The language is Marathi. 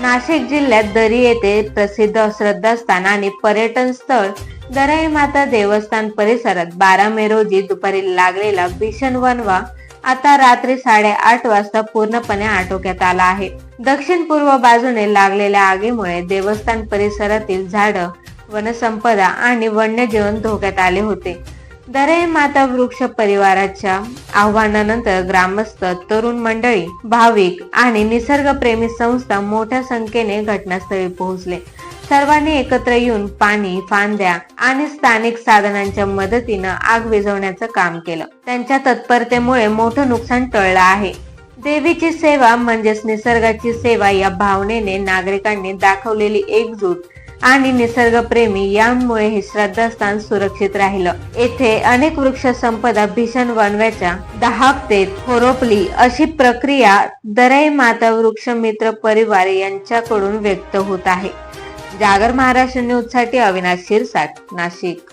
नाशिक जिल्ह्यात दरी येथे प्रसिद्ध श्रद्धास्थान आणि पर्यटन स्थळ दराई माता देवस्थान परिसरात 12 मे रोजी दुपारी लागलेला भीषण वणवा आता रात्री 8:30 वाजता पूर्णपणे आटोक्यात आला आहे. दक्षिण पूर्व बाजूने लागलेल्या आगीमुळे देवस्थान परिसरातील झाडं, वनसंपदा आणि वन्यजीवन धोक्यात आले होते. दराई माता वृक्ष परिवाराच्या आव्हानानंतर ग्रामस्थ, तरुण मंडळी, भाविक आणि निसर्गप्रेमी संस्था मोठ्या संख्येने घटनास्थळी पोहोचले. सर्वांनी एकत्र येऊन पाणी, फांद्या आणि स्थानिक साधनांच्या मदतीनं आग विझवण्याचं काम केलं. त्यांच्या तत्परतेमुळे मोठं नुकसान टळलं आहे. देवीची सेवा म्हणजेच निसर्गाची सेवा या भावनेने नागरिकांनी दाखवलेली एकजूट आणि निसर्गप्रेमी यामुळे हे श्रद्धास्थान सुरक्षित राहिलं. येथे अनेक वृक्ष संपदा भीषण वणव्याच्या दाहकतेत होरपली अशी प्रक्रिया दराई माता वृक्ष मित्र परिवार यांच्याकडून व्यक्त होत आहे. जागर महाराष्ट्र न्यूज साठी अविनाश शिरसाट, नाशिक.